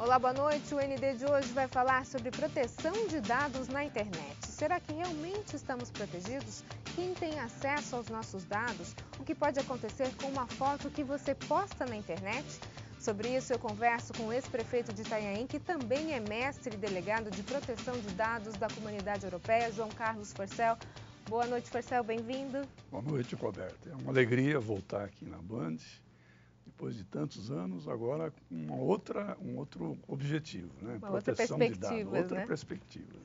Olá, boa noite. O ND de hoje vai falar sobre proteção de dados na internet. Será que realmente estamos protegidos? Quem tem acesso aos nossos dados? O que pode acontecer com uma foto que você posta na internet? Sobre isso eu converso com o ex-prefeito de Itanhaém, que também é mestre e delegado de proteção de dados da Comunidade Europeia, João Carlos Forcel. Boa noite, Forcel, bem-vindo. Boa noite, Roberto. É uma alegria voltar aqui na Band, depois de tantos anos, agora com um outro objetivo, né? Uma outra perspectiva, outra perspectiva.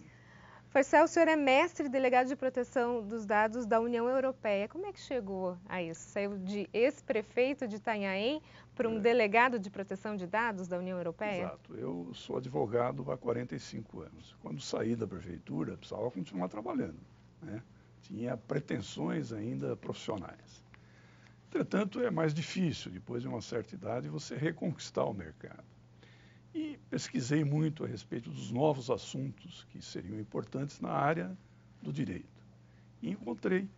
Forcel, o senhor é mestre e delegado de proteção dos dados da União Europeia. Como é que chegou a isso? Saiu de ex-prefeito de Itanhaém para um delegado de proteção de dados da União Europeia? Exato. Eu sou advogado há 45 anos. Quando saí da prefeitura, precisava continuar trabalhando, né? Tinha pretensões ainda profissionais. Entretanto, é mais difícil, depois de uma certa idade, você reconquistar o mercado. E pesquisei muito a respeito dos novos assuntos que seriam importantes na área do direito. E encontrei,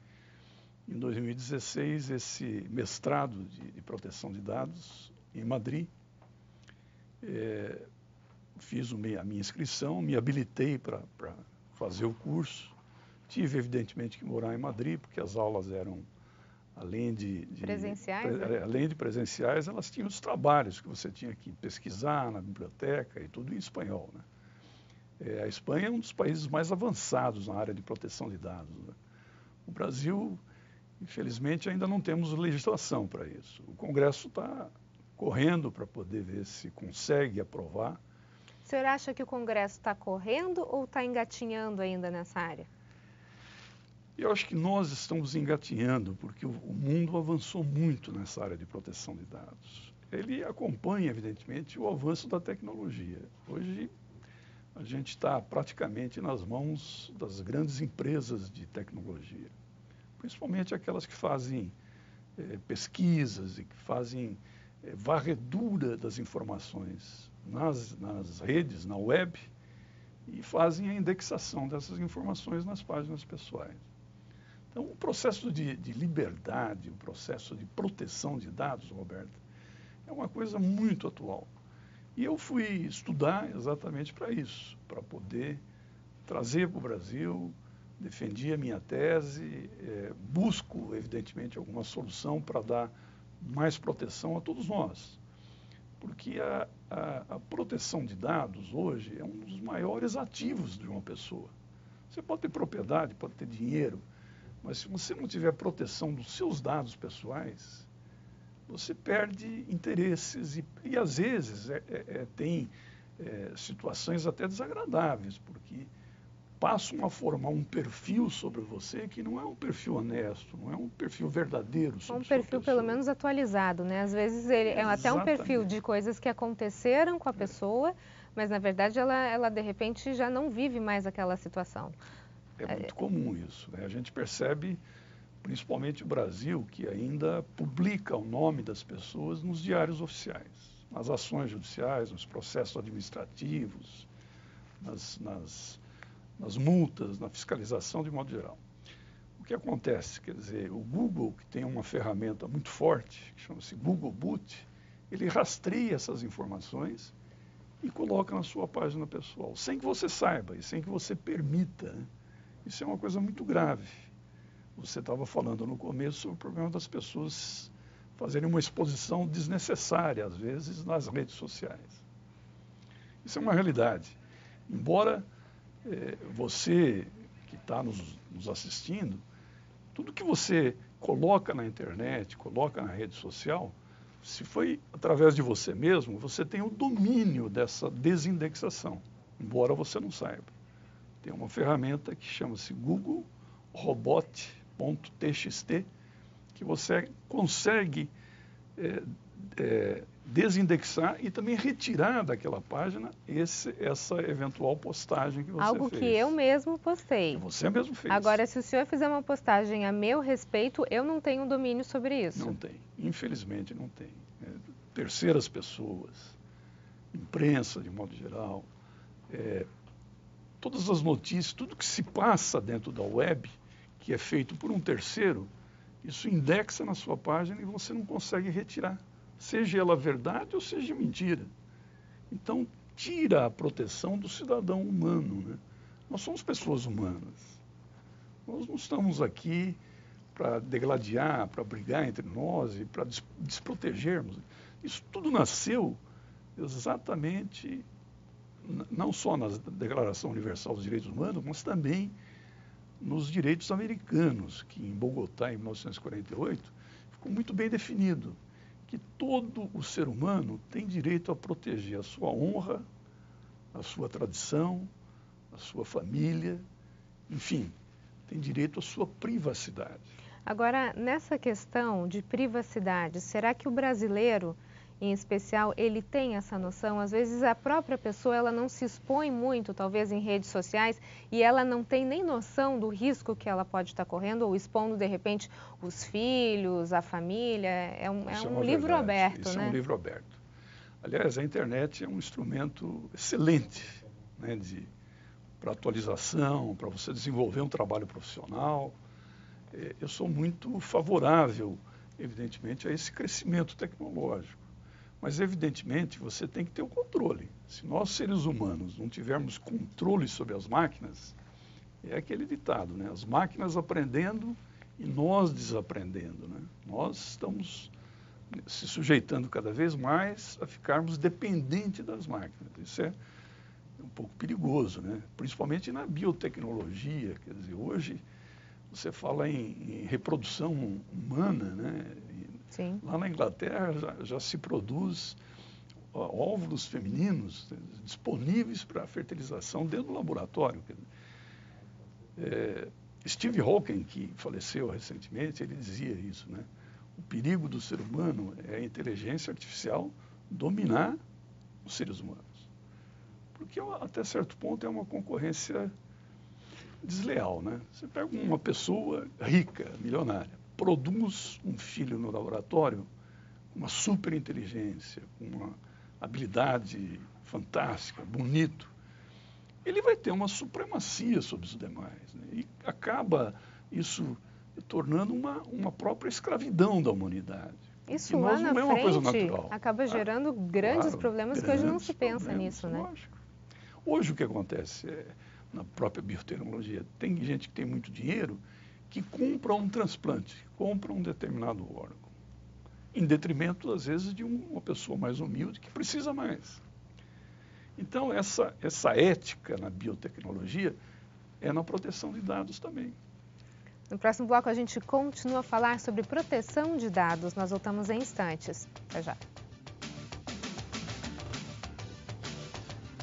em 2016, esse mestrado de proteção de dados em Madrid. Fiz a minha inscrição, me habilitei para fazer o curso. Tive, evidentemente, que morar em Madrid, porque as aulas eram, além de presenciais, elas tinham os trabalhos que você tinha que pesquisar na biblioteca e tudo em espanhol, né? A Espanha é um dos países mais avançados na área de proteção de dados, né? O Brasil, infelizmente, ainda não temos legislação para isso. O Congresso está correndo para poder ver se consegue aprovar. O senhor acha que o Congresso está correndo ou está engatinhando ainda nessa área? Eu acho que nós estamos engatinhando, porque o mundo avançou muito nessa área de proteção de dados. Ele acompanha, evidentemente, o avanço da tecnologia. Hoje, a gente está praticamente nas mãos das grandes empresas de tecnologia, principalmente aquelas que fazem pesquisas e que fazem varredura das informações nas redes, na web, e fazem a indexação dessas informações nas páginas pessoais. Então, o processo de liberdade, o processo de proteção de dados, Roberto, é uma coisa muito atual. E eu fui estudar exatamente para isso, para poder trazer para o Brasil, defendi a minha tese, busco, evidentemente, alguma solução para dar mais proteção a todos nós. Porque a proteção de dados hoje é um dos maiores ativos de uma pessoa. Você pode ter propriedade, pode ter dinheiro, mas se você não tiver proteção dos seus dados pessoais, você perde interesses e às vezes, tem situações até desagradáveis, porque passam a formar um perfil sobre você que não é um perfil honesto, não é um perfil verdadeiro sobre um perfil pelo menos atualizado, né? Às vezes ele é até um perfil de coisas que aconteceram com a pessoa, mas na verdade ela de repente já não vive mais aquela situação. É muito comum isso, né? A gente percebe, principalmente o Brasil, que ainda publica o nome das pessoas nos diários oficiais, nas ações judiciais, nos processos administrativos, nas multas, na fiscalização de modo geral. O que acontece? Quer dizer, o Google, que tem uma ferramenta muito forte, que chama-se Google Boot, ele rastreia essas informações e coloca na sua página pessoal, sem que você saiba e sem que você permita, né? Isso é uma coisa muito grave. Você estava falando no começo sobre o problema das pessoas fazerem uma exposição desnecessária, às vezes, nas redes sociais. Isso é uma realidade. Embora você que está nos assistindo, tudo que você coloca na internet, coloca na rede social, se foi através de você mesmo, você tem o domínio dessa desindexação, embora você não saiba. Tem uma ferramenta que chama-se Google Robot.txt, que você consegue desindexar e também retirar daquela página essa eventual postagem que você fez. Algo que eu mesmo postei. Que você mesmo fez. Agora, se o senhor fizer uma postagem a meu respeito, eu não tenho domínio sobre isso. Não tem. Infelizmente não tem. Terceiras pessoas, imprensa de modo geral, todas as notícias, tudo que se passa dentro da web, que é feito por um terceiro, isso indexa na sua página e você não consegue retirar, seja ela verdade ou seja mentira. Então, tira a proteção do cidadão humano, né? Nós somos pessoas humanas. Nós não estamos aqui para degladiar, para brigar entre nós e para desprotegermos. Isso tudo nasceu exatamente, não só na Declaração Universal dos Direitos Humanos, mas também nos direitos americanos, que em Bogotá, em 1948, ficou muito bem definido, que todo o ser humano tem direito a proteger a sua honra, a sua tradição, a sua família, enfim, tem direito à sua privacidade. Agora, nessa questão de privacidade, será que o brasileiro, em especial, ele tem essa noção? Às vezes a própria pessoa ela não se expõe muito, talvez em redes sociais, e ela não tem nem noção do risco que ela pode estar correndo, ou expondo, de repente, os filhos, a família. É um livro aberto, né? Isso é um livro aberto. Aliás, a internet é um instrumento excelente, né, para atualização, para você desenvolver um trabalho profissional. Eu sou muito favorável, evidentemente, a esse crescimento tecnológico. Mas, evidentemente, você tem que ter o controle. Se nós, seres humanos, não tivermos controle sobre as máquinas, é aquele ditado, né? As máquinas aprendendo e nós desaprendendo, né? Nós estamos se sujeitando cada vez mais a ficarmos dependentes das máquinas. Isso é um pouco perigoso, né? Principalmente na biotecnologia. Quer dizer, hoje você fala em reprodução humana, né? Sim. Lá na Inglaterra já se produz óvulos femininos disponíveis para fertilização dentro do laboratório. Steve Hawking, que faleceu recentemente, ele dizia isso, né? O perigo do ser humano é a inteligência artificial dominar os seres humanos. Porque até certo ponto é uma concorrência desleal, né? Você pega uma pessoa rica, milionária, produz um filho no laboratório com uma super inteligência, com uma habilidade fantástica, bonito, ele vai ter uma supremacia sobre os demais, né? E acaba isso tornando uma própria escravidão da humanidade. Isso lá na não é uma coisa frente natural. acaba gerando grandes problemas que hoje não se pensa nisso, né? Lógico. Hoje o que acontece na própria biotecnologia, tem gente que tem muito dinheiro que compra um transplante, compra um determinado órgão, em detrimento, às vezes, de uma pessoa mais humilde que precisa mais. Então, essa ética na biotecnologia é na proteção de dados também. No próximo bloco, a gente continua a falar sobre proteção de dados. Nós voltamos em instantes. Até já.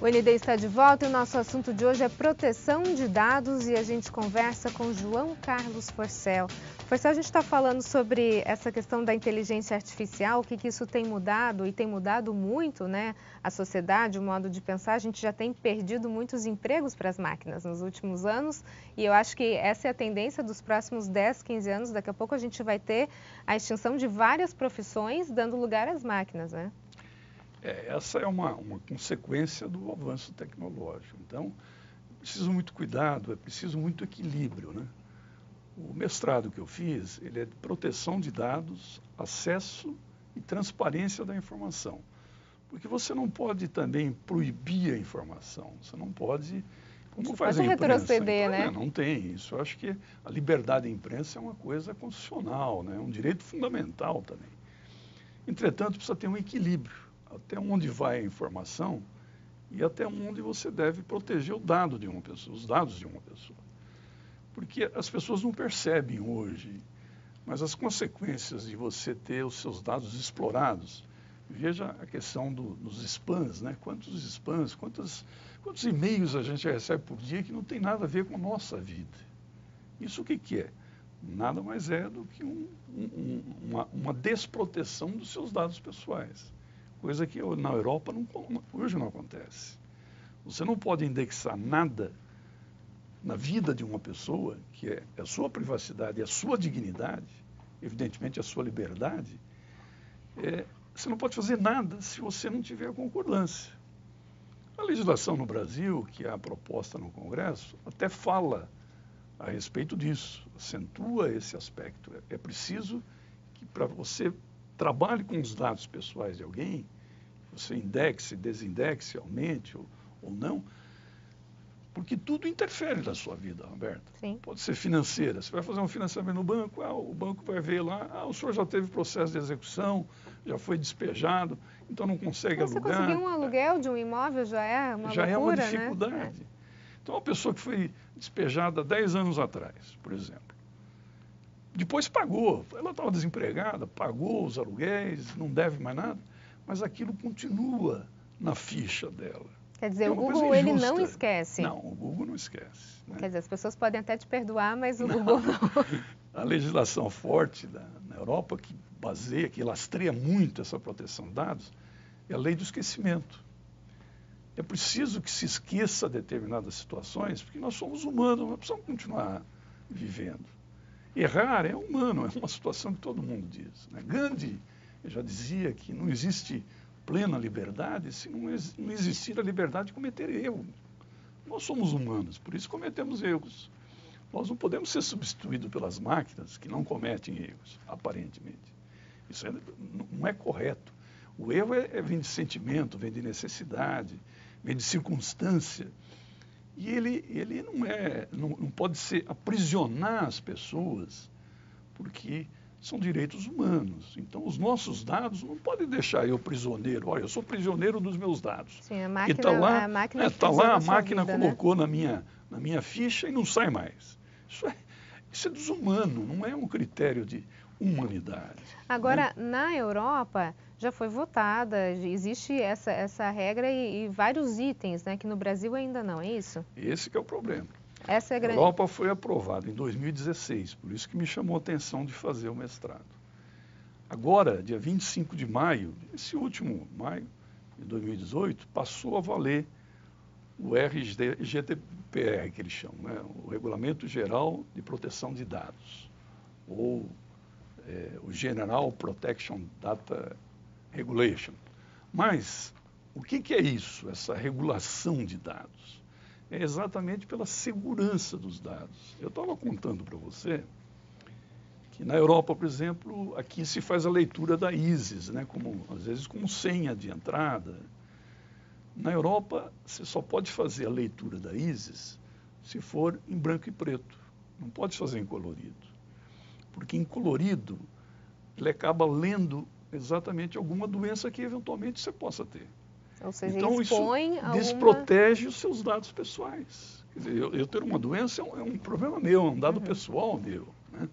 O ND está de volta e o nosso assunto de hoje é proteção de dados e a gente conversa com João Carlos Forcel. Forcel, a gente está falando sobre essa questão da inteligência artificial, o que isso tem mudado e tem mudado muito, né? A sociedade, o modo de pensar, a gente já tem perdido muitos empregos para as máquinas nos últimos anos e eu acho que essa é a tendência dos próximos 10, 15 anos. Daqui a pouco a gente vai ter a extinção de várias profissões dando lugar às máquinas, né? Essa é uma consequência do avanço tecnológico. Então, é preciso muito cuidado, é preciso muito equilíbrio, né? O mestrado que eu fiz, ele é de proteção de dados, acesso e transparência da informação. Porque você não pode também proibir a informação, você não pode... Como faz a imprensa, retroceder, então, né? Não tem isso. Eu acho que a liberdade da imprensa é uma coisa constitucional, né? É um direito fundamental também. Entretanto, precisa ter um equilíbrio. Até onde vai a informação e até onde você deve proteger o dado de uma pessoa, os dados de uma pessoa. Porque as pessoas não percebem hoje, mas as consequências de você ter os seus dados explorados, veja a questão dos spams, né? Quantos spams, quantos e-mails a gente recebe por dia que não tem nada a ver com a nossa vida. Isso o que é? Nada mais é do que uma desproteção dos seus dados pessoais. Coisa que na Europa hoje não acontece. Você não pode indexar nada na vida de uma pessoa, que é a sua privacidade, a sua dignidade, evidentemente a sua liberdade. Você não pode fazer nada se você não tiver concordância. A legislação no Brasil, que é a proposta no Congresso, até fala a respeito disso, acentua esse aspecto. É preciso que para você trabalhe com os dados pessoais de alguém, você indexe, desindexe, aumente ou não, porque tudo interfere na sua vida, Roberta. Sim. Pode ser financeira, você vai fazer um financiamento no banco, o banco vai ver lá, o senhor já teve processo de execução, já foi despejado, então não consegue Você alugar. conseguir um aluguel de um imóvel já é uma já loucura, é uma né? dificuldade. Então, uma pessoa que foi despejada 10 anos atrás, por exemplo, depois pagou, ela estava desempregada, pagou os aluguéis, não deve mais nada, mas aquilo continua na ficha dela. Quer dizer, É o uma coisa Google ele injusta. não esquece. Não, o Google não esquece. Né? Quer dizer, as pessoas podem até te perdoar, mas o Google não. A legislação forte na Europa, que baseia, que lastreia muito essa proteção de dados, é a lei do esquecimento. É preciso que se esqueça determinadas situações, porque nós somos humanos, nós precisamos continuar vivendo. Errar é humano, é uma situação que todo mundo diz. Né? Gandhi já dizia que não existe plena liberdade se não existir a liberdade de cometer erros. Nós somos humanos, por isso cometemos erros. Nós não podemos ser substituídos pelas máquinas que não cometem erros, aparentemente. Isso não é correto. O erro vem de sentimento, vem de necessidade, vem de circunstância. E ele não pode ser aprisionar as pessoas, porque são direitos humanos. Então, os nossos dados não podem deixar eu prisioneiro. Olha, eu sou prisioneiro dos meus dados. Sim, a máquina, a máquina vida, colocou, né? na minha ficha e não sai mais. Isso é desumano, não é um critério de humanidade. Agora, né? na Europa, já foi votada, existe essa regra e vários itens, né, que no Brasil ainda não, é isso? Esse que é o problema. Essa é a grande... A Europa foi aprovada em 2016, por isso que me chamou a atenção de fazer o mestrado. Agora, dia 25 de maio, esse último maio de 2018, passou a valer o RGDPR, que eles chamam, né? O Regulamento Geral de Proteção de Dados, ou o General Protection Data Regulation. Mas o que é isso, essa regulação de dados? É exatamente pela segurança dos dados. Eu estava contando para você que na Europa, por exemplo, aqui se faz a leitura da ISIS, né, às vezes como senha de entrada. Na Europa, você só pode fazer a leitura da ISIS se for em branco e preto. Não pode fazer em colorido. Porque em colorido, ele acaba lendo exatamente alguma doença que eventualmente você possa ter. Ou seja, então, isso desprotege os seus dados pessoais. Quer dizer, eu ter uma doença é um problema meu, é um dado pessoal meu. Né?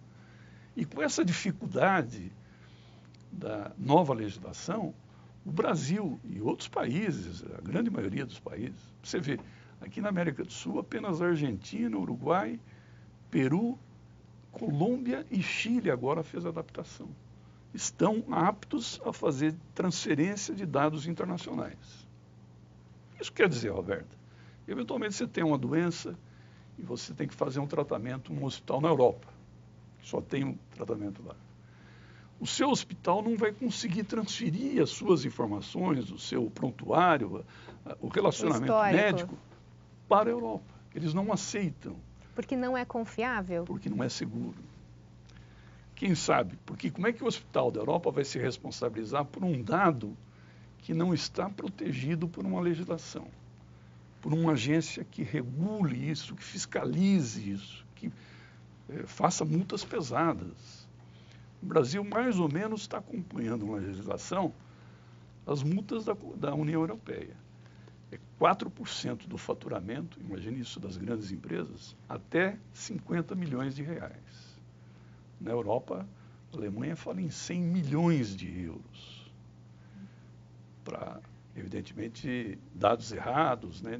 E com essa dificuldade da nova legislação, o Brasil e outros países, a grande maioria dos países, você vê, aqui na América do Sul, apenas a Argentina, Uruguai, Peru, Colômbia e Chile agora fez a adaptação. Estão aptos a fazer transferência de dados internacionais. Isso quer dizer, Roberta, eventualmente você tem uma doença e você tem que fazer um tratamento num hospital na Europa, que só tem um tratamento lá. O seu hospital não vai conseguir transferir as suas informações, o seu prontuário, o relacionamento médico para a Europa. Eles não aceitam. Porque não é confiável? Porque não é seguro. Quem sabe? Porque como é que o hospital da Europa vai se responsabilizar por um dado que não está protegido por uma legislação, por uma agência que regule isso, que fiscalize isso, que faça multas pesadas? O Brasil, mais ou menos, está acompanhando uma legislação, as multas da União Europeia. É 4% do faturamento, imagine isso, das grandes empresas, até 50 milhões de reais. Na Europa, a Alemanha fala em 100 milhões de euros. Para, evidentemente, dados errados, né,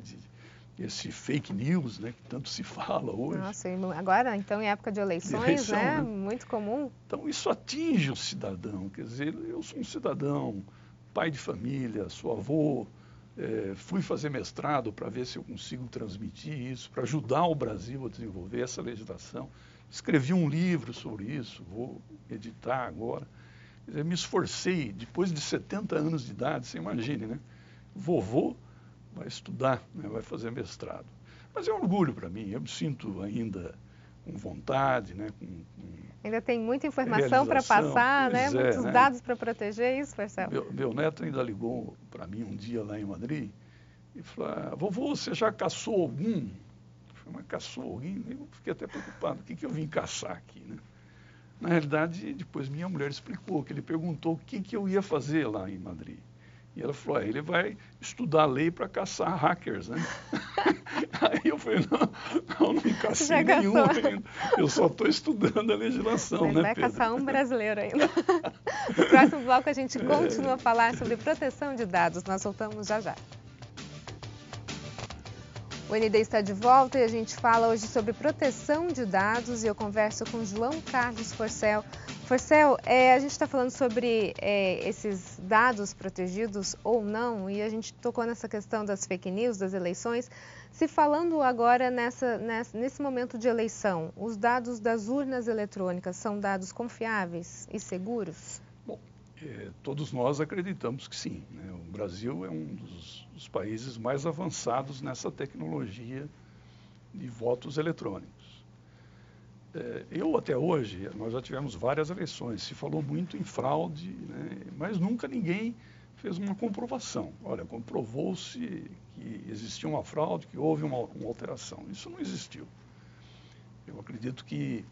esse fake news, né, que tanto se fala hoje. Nossa, agora, então, em época de eleições, né, muito comum. Então, isso atinge o cidadão. Quer dizer, eu sou um cidadão, pai de família, sou avô, fui fazer mestrado para ver se eu consigo transmitir isso, para ajudar o Brasil a desenvolver essa legislação. Escrevi um livro sobre isso, vou editar agora. Quer dizer, me esforcei, depois de 70 anos de idade, você imagine, né? Vovô vai estudar, né? Vai fazer mestrado. Mas é um orgulho para mim, eu me sinto ainda com vontade, né? Ainda tem muita informação para passar, né? Muitos dados para proteger, isso, Marcelo? Meu neto ainda ligou para mim um dia lá em Madrid e falou, vovô, você já caçou algum? Eu falei, mas caçou alguém? Eu fiquei até preocupado, o que eu vim caçar aqui, né? Na realidade, depois minha mulher explicou, que ele perguntou o que eu ia fazer lá em Madrid. E ela falou, ele vai estudar lei para caçar hackers, né? Aí eu falei, não cacei nenhum ainda. Eu só estou estudando a legislação, mas né, vai Pedro? caçar um brasileiro ainda. No próximo bloco a gente continua a falar sobre proteção de dados. Nós voltamos já já. O ND está de volta e a gente fala hoje sobre proteção de dados e eu converso com João Carlos Forcel. Forcel, a gente está falando sobre esses dados protegidos ou não e a gente tocou nessa questão das fake news, das eleições. Se falando agora nesse momento de eleição, os dados das urnas eletrônicas são dados confiáveis e seguros? Bom, todos nós acreditamos que sim, né? O Brasil é um dos países mais avançados nessa tecnologia de votos eletrônicos. Até hoje, nós já tivemos várias eleições, se falou muito em fraude, né? Mas nunca ninguém fez uma comprovação. Olha, comprovou-se que existia uma fraude, que houve uma alteração. Isso não existiu. Eu acredito que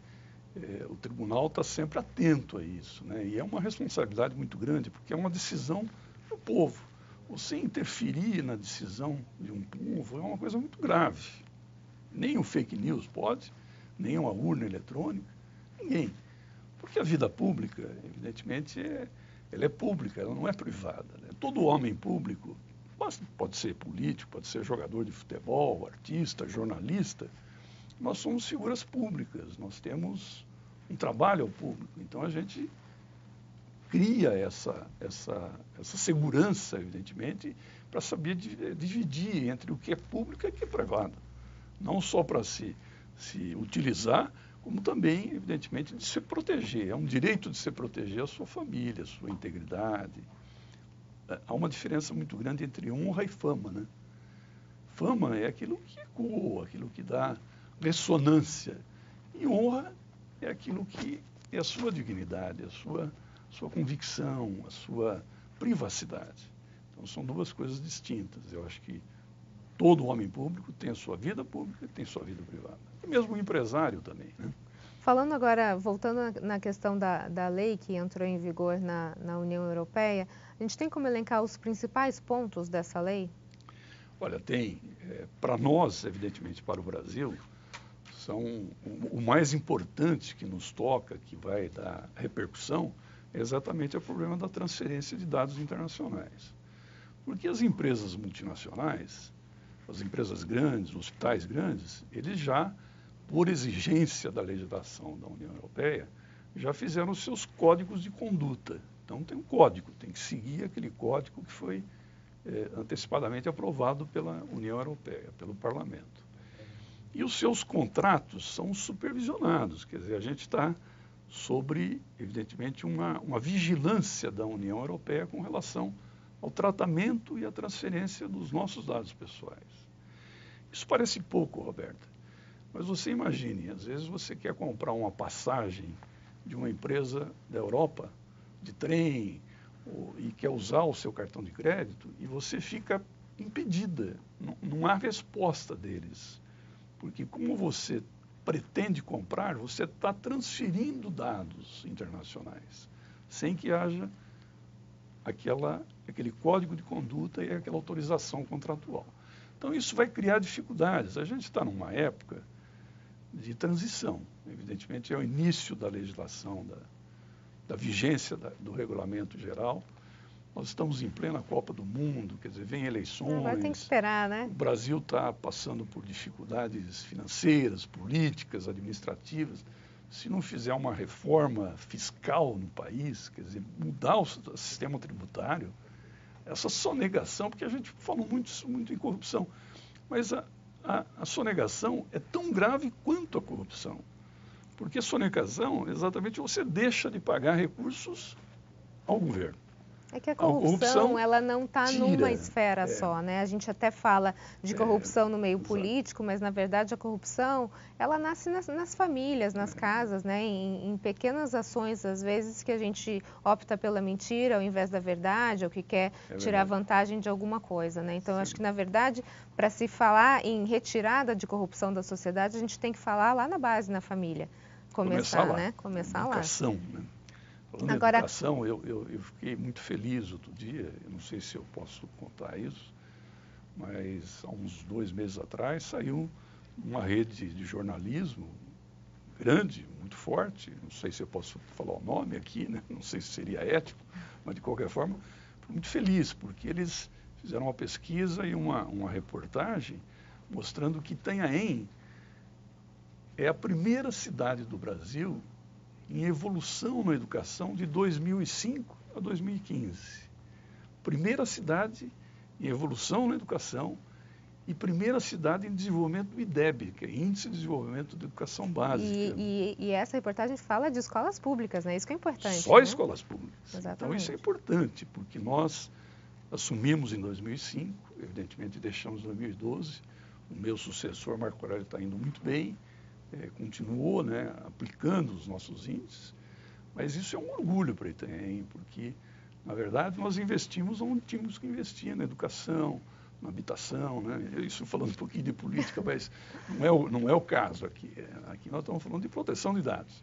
o tribunal está sempre atento a isso, né? E é uma responsabilidade muito grande, porque é uma decisão do povo. Você interferir na decisão de um povo é uma coisa muito grave. Nem o fake news pode, nem uma urna eletrônica, ninguém. Porque a vida pública, evidentemente, ela é pública, ela não é privada, né? Todo homem público, pode ser político, pode ser jogador de futebol, artista, jornalista, nós somos figuras públicas, nós temos um trabalho ao público, então a gente cria essa segurança, evidentemente, para saber dividir entre o que é público e o que é privado. Não só para se utilizar, como também, evidentemente, de se proteger. É um direito de se proteger a sua família, a sua integridade. Há uma diferença muito grande entre honra e fama, né? Fama é aquilo que ecoa, aquilo que dá ressonância. E honra é aquilo que é a sua dignidade, a sua convicção, a sua privacidade. Então, são duas coisas distintas. Eu acho que todo homem público tem a sua vida pública e tem a sua vida privada. E mesmo o empresário também, né? Falando agora, voltando na questão da lei que entrou em vigor na União Europeia, a gente tem como elencar os principais pontos dessa lei? Olha, tem. Para nós, evidentemente, para o Brasil, o mais importante que nos toca, que vai dar repercussão, é exatamente o problema da transferência de dados internacionais. Porque as empresas multinacionais, as empresas grandes, hospitais grandes, eles já, por exigência da legislação da União Europeia, já fizeram os seus códigos de conduta. Então tem um código, tem que seguir aquele código que foi antecipadamente aprovado pela União Europeia, pelo Parlamento. E os seus contratos são supervisionados, quer dizer, a gente está sobre, evidentemente, uma vigilância da União Europeia com relação ao tratamento e à transferência dos nossos dados pessoais. Isso parece pouco, Roberta, mas você imagine, às vezes você quer comprar uma passagem de uma empresa da Europa, de trem, e quer usar o seu cartão de crédito, e você fica impedida, não há resposta deles. Porque como você pretende comprar, você está transferindo dados internacionais, sem que haja aquele código de conduta e aquela autorização contratual. Então isso vai criar dificuldades. A gente está numa época de transição. Evidentemente é o início da legislação, da vigência do regulamento geral. Nós estamos em plena Copa do Mundo, quer dizer, vem eleições. Agora tem que esperar, né? O Brasil está passando por dificuldades financeiras, políticas, administrativas. Se não fizer uma reforma fiscal no país, quer dizer, mudar o sistema tributário, essa sonegação, porque a gente falou muito em corrupção, mas a sonegação é tão grave quanto a corrupção. Porque sonegação, exatamente, você deixa de pagar recursos ao governo. É que a corrupção ela não está numa esfera só, né? A gente até fala de corrupção no meio político, mas na verdade a corrupção ela nasce nas famílias, nas casas, né? Em pequenas ações, às vezes, que a gente opta pela mentira ao invés da verdade, ou que quer tirar vantagem de alguma coisa, né? Então, eu acho que, na verdade, para se falar em retirada de corrupção da sociedade, a gente tem que falar lá na base, na família. Começar lá, né? Começar lá. Educação, né? Falando em educação, eu fiquei muito feliz outro dia, eu não sei se eu posso contar isso, mas há uns 2 meses atrás saiu uma rede de jornalismo grande, muito forte, não sei se eu posso falar o nome aqui, né? Não sei se seria ético, mas de qualquer forma, fui muito feliz, porque eles fizeram uma pesquisa e uma reportagem mostrando que Itanhaém é a primeira cidade do Brasil em evolução na educação de 2005 a 2015. Primeira cidade em evolução na educação e primeira cidade em desenvolvimento do IDEB, que é Índice de Desenvolvimento de Educação Básica. E essa reportagem fala de escolas públicas, né? Isso que é importante. Só escolas públicas. Exatamente. Então isso é importante, porque nós assumimos em 2005, evidentemente deixamos em 2012, o meu sucessor, Marco Aurélio, está indo muito bem, continuou, né, aplicando os nossos índices, mas isso é um orgulho para Itanhaém, porque, na verdade, nós investimos onde tínhamos que investir, na educação, na habitação, né? Isso falando um pouquinho de política, mas não é o caso aqui. Aqui nós estamos falando de proteção de dados.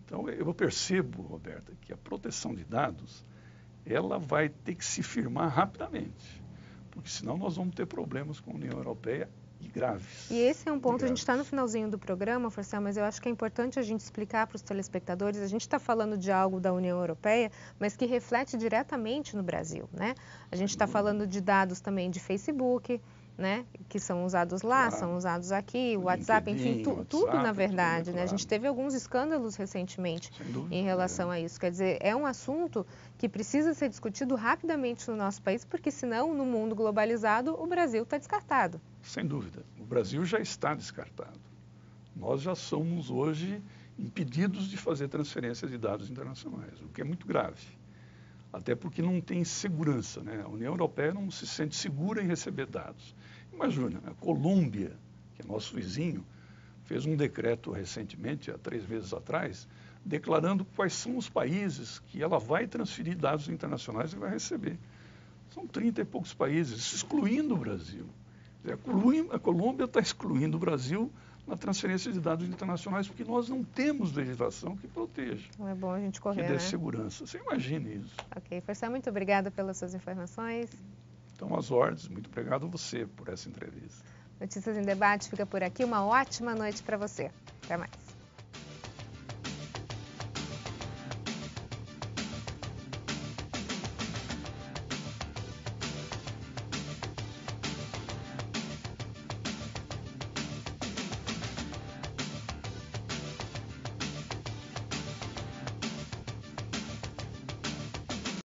Então, eu percebo, Roberta, que a proteção de dados, ela vai ter que se firmar rapidamente, porque senão nós vamos ter problemas com a União Europeia e graves. E esse é um ponto, a gente está no finalzinho do programa, Forcel, mas eu acho que é importante a gente explicar para os telespectadores, a gente está falando de algo da União Europeia, mas que reflete diretamente no Brasil, né? A gente está falando de dados também de Facebook, né, que são usados lá, são usados aqui, o WhatsApp, enfim, tudo na verdade, né? A gente teve alguns escândalos recentemente em relação a isso. Quer dizer, é um assunto que precisa ser discutido rapidamente no nosso país, porque senão, no mundo globalizado, o Brasil está descartado. Sem dúvida. O Brasil já está descartado. Nós já somos hoje impedidos de fazer transferência de dados internacionais, o que é muito grave. Até porque não tem segurança, né? A União Europeia não se sente segura em receber dados. Imagina, a Colômbia, que é nosso vizinho, fez um decreto recentemente, há 3 meses atrás, declarando quais são os países que ela vai transferir dados internacionais e vai receber. São 30 e poucos países, excluindo o Brasil. A Colômbia está excluindo o Brasil na transferência de dados internacionais, porque nós não temos legislação que proteja. Não é bom a gente correr, que dê né? segurança. Você imagina isso. Ok, Forcel, muito obrigada pelas suas informações. Então, às ordens, muito obrigado a você por essa entrevista. Notícias em Debate fica por aqui. Uma ótima noite para você. Até mais.